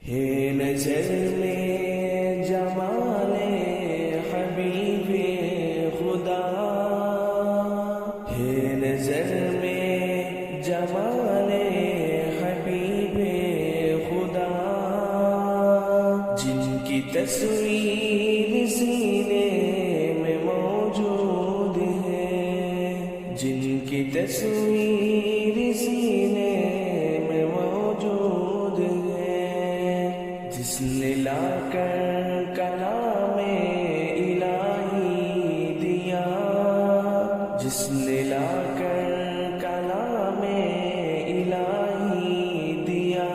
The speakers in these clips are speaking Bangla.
है नजर में जमाले हबीबे खुदा, है नजर में जमाले हबीबे खुदा, जिनकी तस्वीर सीने में मौजूद है, जिनकी तस्वीर सीने में मौजूद है, जिसने लाकर कलामे इलाही दिया, जिसने लाकर कलामे इलाही दिया,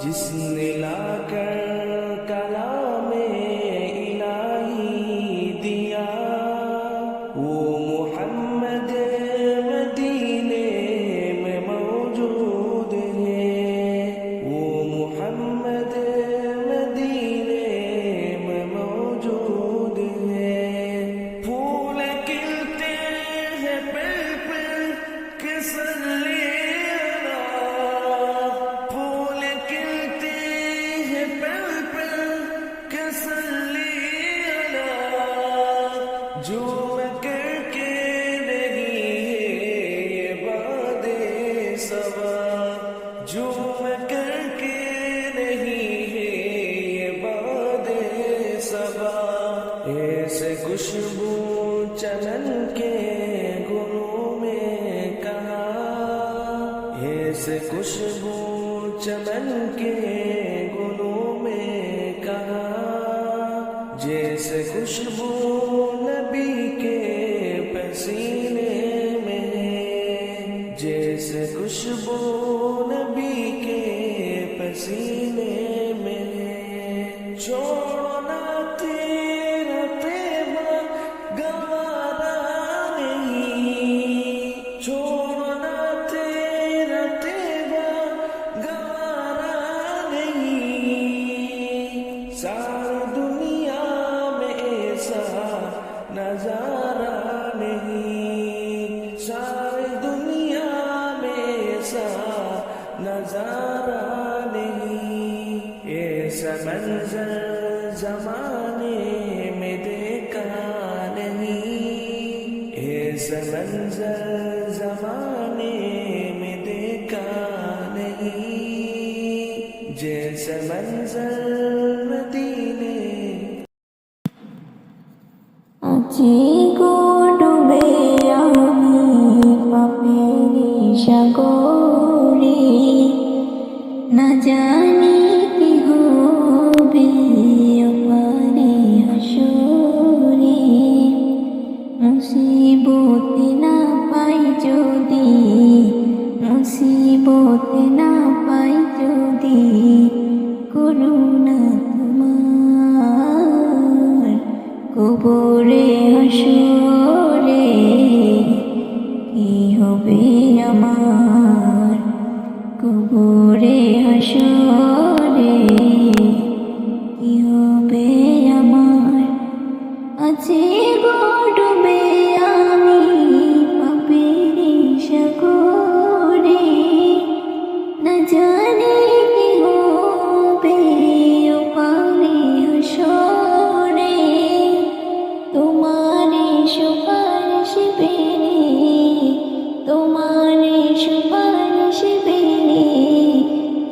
जिसने लाकर कलामे इलाही दिया, वो मोहम्मद मदीने में मौजूद है, वो मोहम्मद मदीने में मौजूद है। फूल खिलते हैं पल पल के सल्ले अला, फूल खिलते हैं पल पल के सल्ले अला, जो करके नहीं है ये बादे सवा, जो करके नहीं है ये बादे सबा, ऐसे खुशबू चमन के गुलों में कहा, ऐसे खुशबू चमन के गुलों में कहा, जैसे खुशबू नबी के पसीने में है, जैसे खुशबू नबी के पसीने में है। छोड़ो ना तेरा प्रेमा गवारा नहीं, छोड़ो ना तेरा प्रेमा गवारा नहीं, सारी दुनिया में ऐसा नजारा नहीं, सारी दुनिया में ऐसा नजारा नहीं, ऐसा मंजर जमाने में देखा नहीं, ऐसा मंजर जमाने में देखा नहीं, जैसा मंजर मदीने। আজি গো ডুবে আমি পাপেরি সাগরে, না জানি কি হবে ওপারে হাসরে, মুসিবতে না পাই যদি, মুসিবতে না পাই যদি, করুণা তোমার কবরে হাসরে, কি হবে আমার কবরে হাসরে, কি হবে আমার। আছে গো ডুবে আমি পাপেরি সাগরে, না জানি কি হবে ওপারে হাসরে, তোমারে সুপারিশ পেরে, তোমারে সুপারিশ পেরে,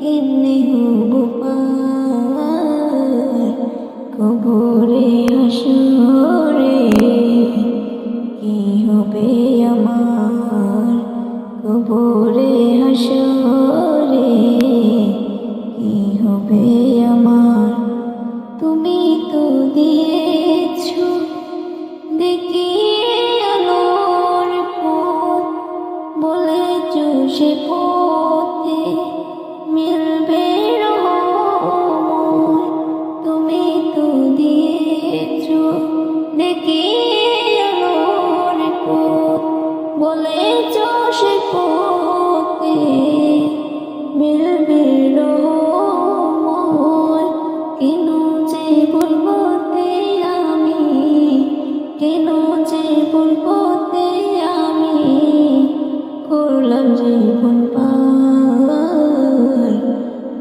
কেমনে হব পার কবরে হাসরে, কি হবে আমার কবরে হাসরে, কি হবে আমার। তুমি তো দিয়েছো দেখিয়ে আলোর পথ, বলেছো সে পথে মিলবে রহমত, তুমি তো দিয়েছো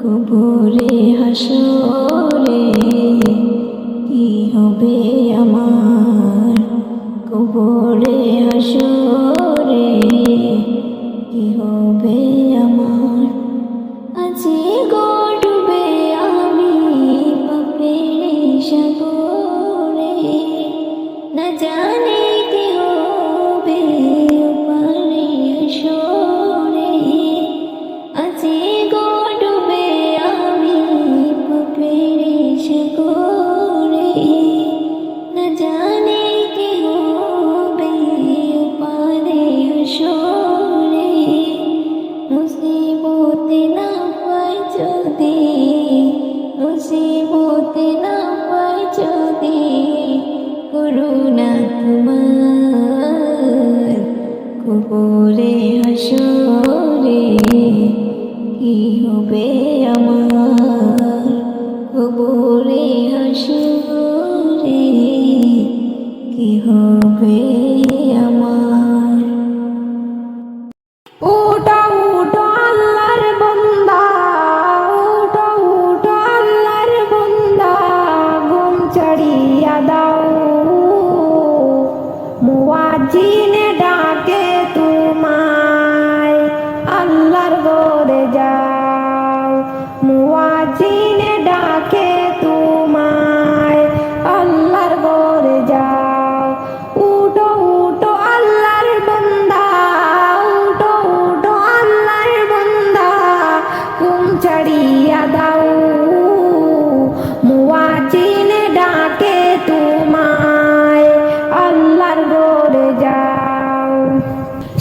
কবরে হাসরে কি হবে আমার, কবরে হাসরে কি হবে আমার। আজি গড়বে আমি পাপের সাগরে, না জানি কি হবে ওপারে হাসরে। আজি গড়বে আমি পাপের সাগরে, না জানি কি হবে ওপারে হাসরে। মুসিবতে না পাই যদি, মুসিবতে না পাই যদি, করুণা তোমার কবরে হাসরে কি হবে আমার, কবরে হাসরে কি হবে আমার। উঠো উঠো আল্লাহর বান্দা, উঠো উঠো আল্লাহর বান্দা, ঘুম ছাড়িয়া দাও, মুয়াজ্জিনে ডাকে তোমায়, আল্লাহর ঘরে যাও। মুয়াজ্জিনে ডাকে তোমায়, আল্লাহর ঘরে যাও। উঠো উঠো আল্লাহর বান্দা, উঠো উঠো আল্লাহর বান্দা, ঘুম ছাড়িয়া দাও, মুয়াজ্জিনে ডাকে তোমায়, আল্লাহর ঘরে যাও।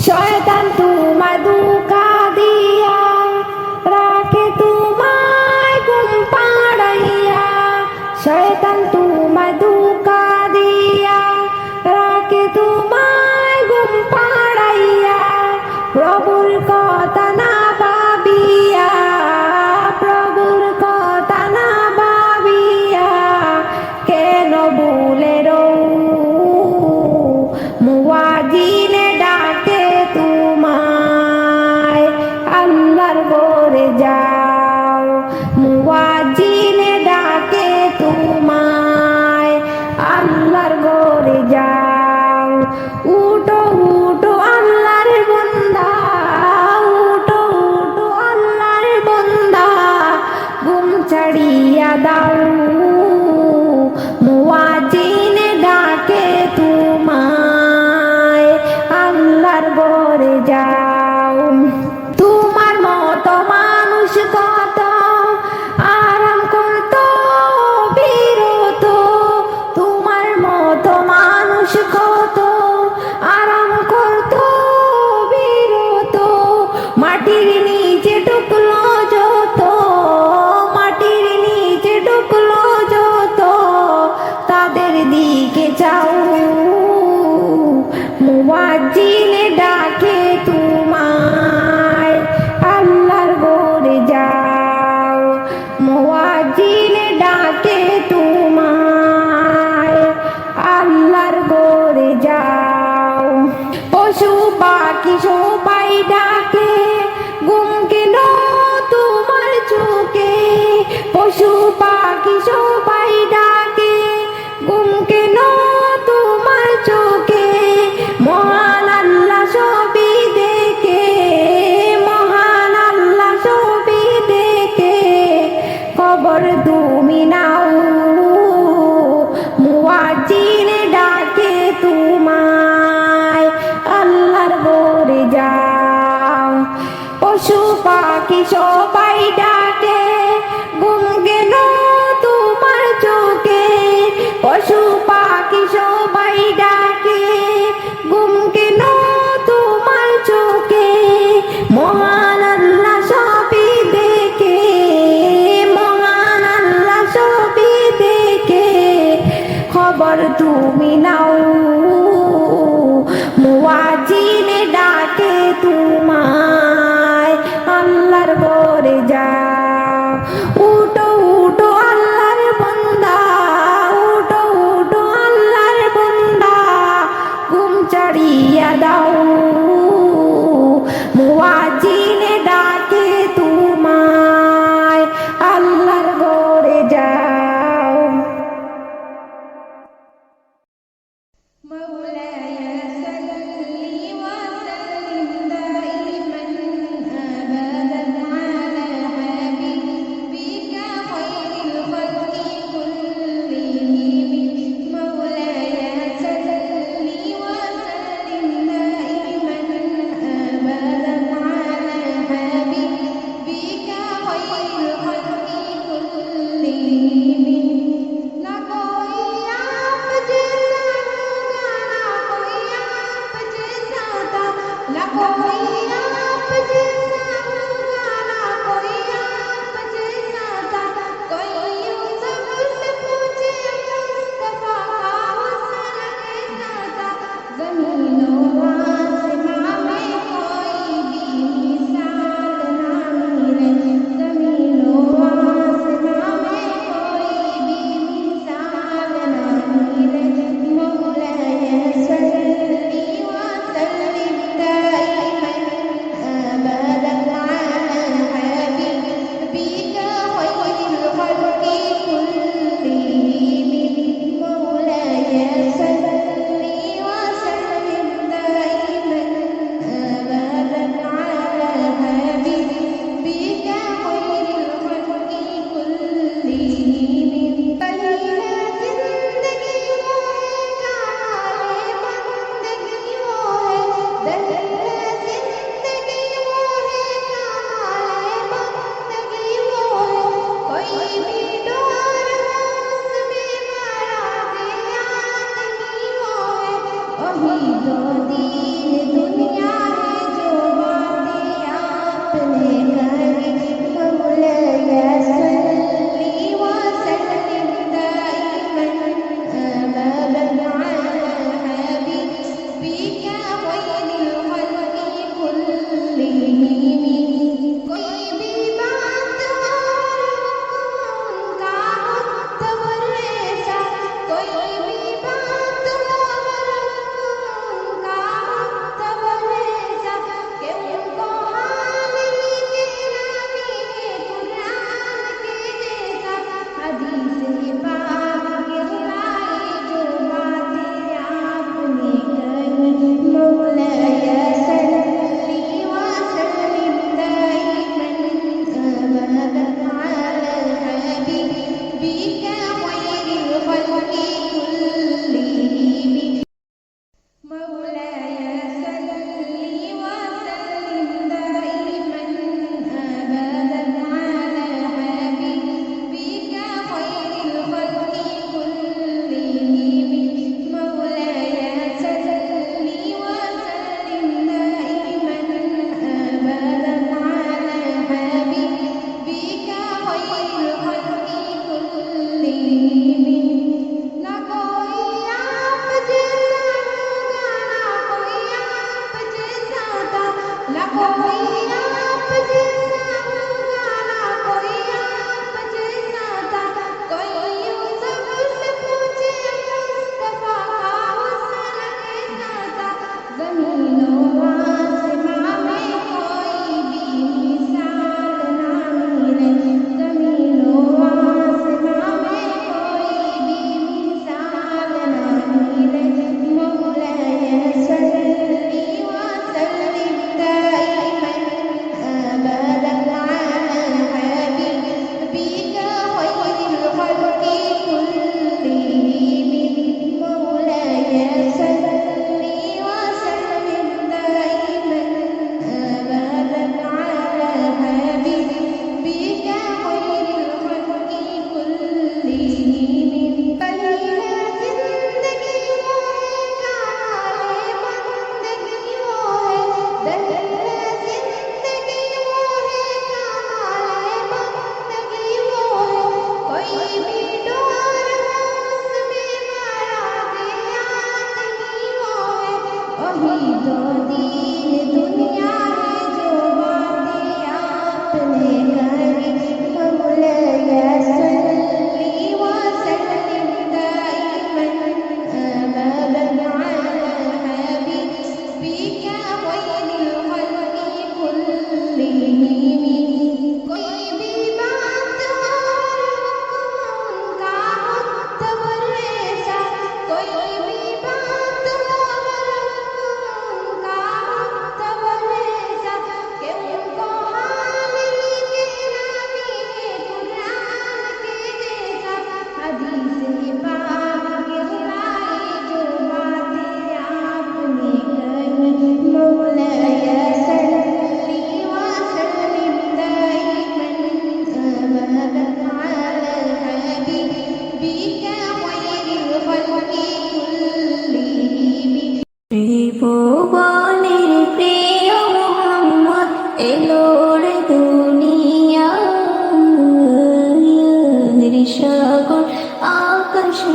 শয়তান তোমায় ধোঁকা দিয়া রাখে তোমায় ঘুম পাড়াইয়া, শয়তান তোমায় ধোঁকা দিয়া রাখে তোমায় ঘুম পাড়াইয়া। প্রভুর কথা না ভাবিয়া, প্রভুর কথা না ভাবিয়া কেন ভুলে রও, মুয়াজ্জিনে ডাকে তোমায়, আল্লাহর ঘরে যাও। মুয়াজ্জিনে ডাকে তোমায়, আল্লাহর ঘরে যাও। উঠো উঠো আল্লাহর বান্দা, উঠো উঠো আল্লাহর বান্দা, ঘুম ছাড়িয়া দাও, মুয়াজ্জিনে ডাকে তোমায়, আল্লাহর ঘরে যাও। তোমার মতো মানুষ কত আরাম করতো বিরত, তোমার মতো মানুষ কত আরাম করতো বিরত। মাটির নিচে ঢুকলো যত, মাটির নিচে ঢুকলো যত, তাদের দিকে চাও, মুয়াজ্জিনে ডাকে তোমায়, আল্লাহর ঘরে যাও। মুয়াজ্জিনে ডাকে তোমায়, আল্লাহর ঘরে যাও। পশু পাখি সবাই ডাকে, ঘুম কেন তোমার চোখে, পশু পাখি সবাই ডাকে, ঘুম কেন তোমার চোখে। মহান আল্লাহ সবই দেখে, মহান আল্লাহ সবই দেখে, খবর তুমি নাও, মুয়াজ্জিনে ডাকে তোমায়, আল্লাহর ঘরে যাও। পশু পাখি সবাই ডাকে, ঘুম কেন তোমার চোখে, পশু পাখি সবাই ডাকে, ঘুম কেন তোমার চোখে। মহান আল্লাহ সবই দেখে, মহান আল্লাহ সবই দেখে, খবর তুমি নাও, মুয়াজ্জিনে ডাকে তোমায়, আল্লাহর ঘরে যাও। উঠো উঠো আল্লাহর বান্দা, উঠো উঠো আল্লাহর বান্দা, ঘুম ছাড়িয়া দাও, মুয়াজ্জিনে ডাকে তোমায়,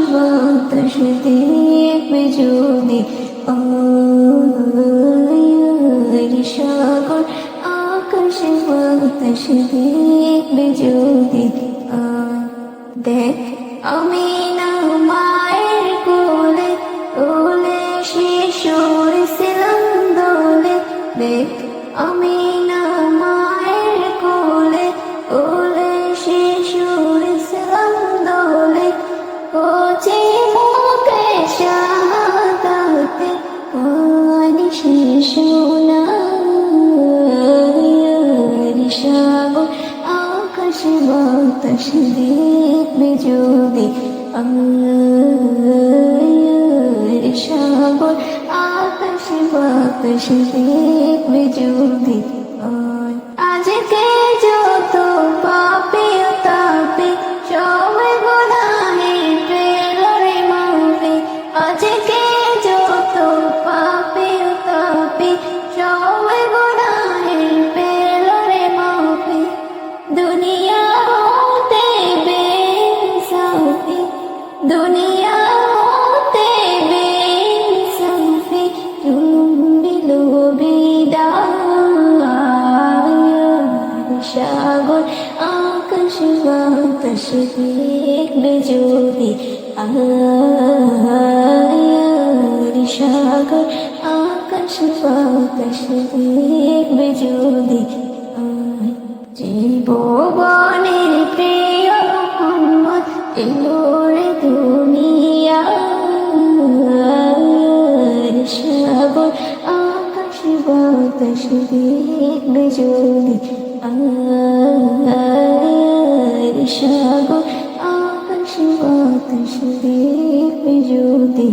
বাতাস দেখবে যদি সাগর আকাশ বাতাস দেখবে যদি দেখ আমি না মায়ের কোলে কোলে শিশুর ছিলাম দোলে দেখ আমি না মায়ের কোলে কোলে শিশুর ছিলাম দোলে কচি মুখে শাহাদাতে পানি শিশু না সাগর আকাশ বাতাস দেখবে যদি সাগর আকাশ বাতাস দেখবে যদি আজকে যত পাপি তাপি সবাই গুনাহে পেল রে মাফি আজকে যত পাপি তাপি সবাই গুনাহে পেল রে মাফি দুনিয়া হতে বেসাফি দুনিয়া হতে বেসাফি তুমিল বিদায় সাগর আকাশ বাতাস দেখবে যদি সাগর আকাশ বাতাস দেখবে যদি জীবনের প্রিয় মোহাম্মদ এলো রে দুনিয়া সাগর আকাশ বাতাস দেখবে যদি সাগর আকাশ বাতাস দেখবে যদি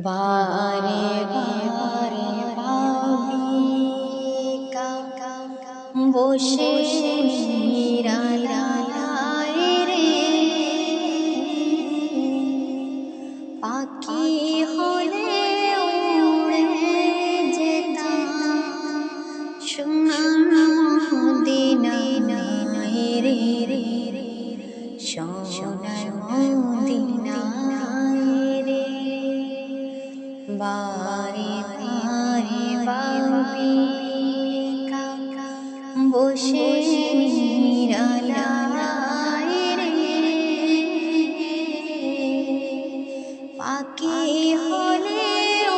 বারে বারে ভাবি বসে নিরালায় রে পাখি হলে উড়ে যেতাম সোনার মদিনায় রে সোনার মদিনায় রে বারে বারে ভাবি বসে নিরালায় রে পাখি হলে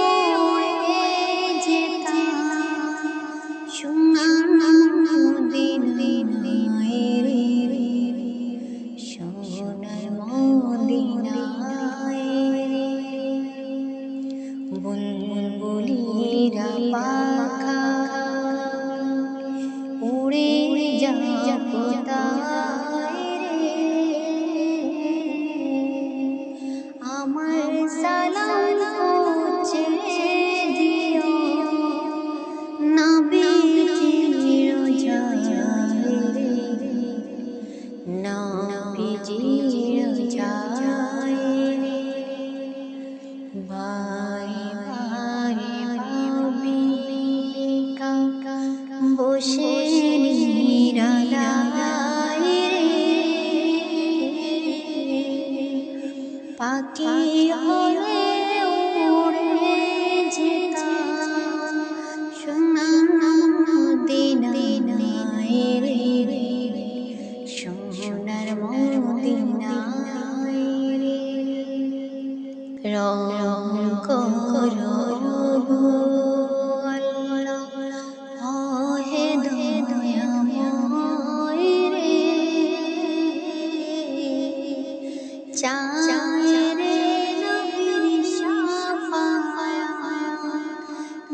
উড়ে যেতাম সোনার মদিনায় রে সোনার মদিনায় রে বুলবুলিরা পাখা উড়ে যা কোথায় রে আমার সালাম পৌঁছে দিও নবীজির রোজায় রে নবীজির রোজায় রে বারে বারে ভাবি বসে নিরালায় রে পাখি হলে উড়ে যেতাম সোনার মদিনায় রে সোনার মদিনায় রে রং করো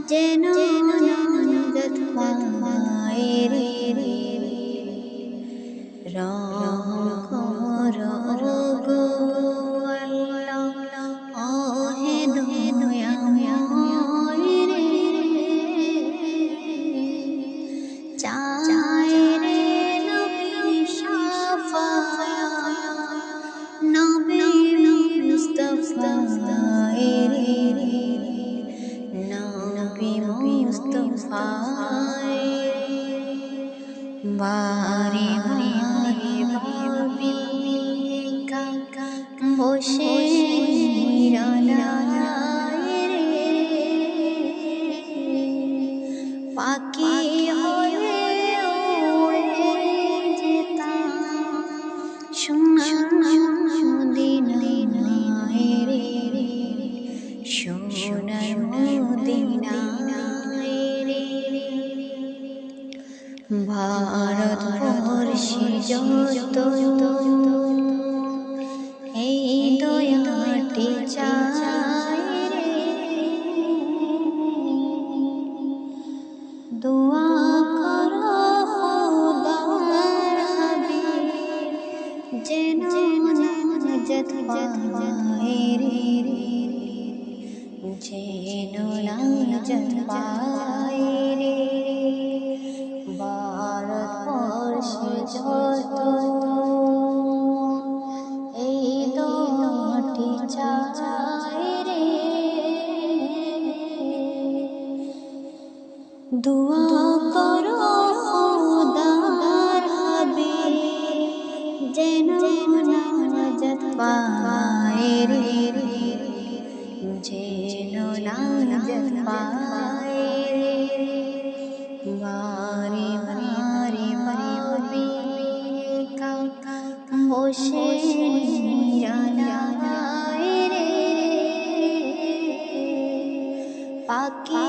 যেন নাজাত পায় রে রং করো গো আল্লাহ ওহে দয়াময় রে চায় রে নবীর শাফায়াত নবী মুস্তাফা রে নবী মুস্তাফা বারে বারে ভারতবর্ষে যত এই দয়াটি চায় রে, দোয়া করো খোদার হাবিব যেন নাজাত পায় রে, যেন নাজাত পায় রে। ভারতবর্ষে যত এই দোয়াটি চায় রে, দোয়া করো খোদার হাবিব যেন নাজাত পায় রে, যেন নাজাত পায় রে। বারে বারে ভাবি একা বসে নিরালায় রে, পাখি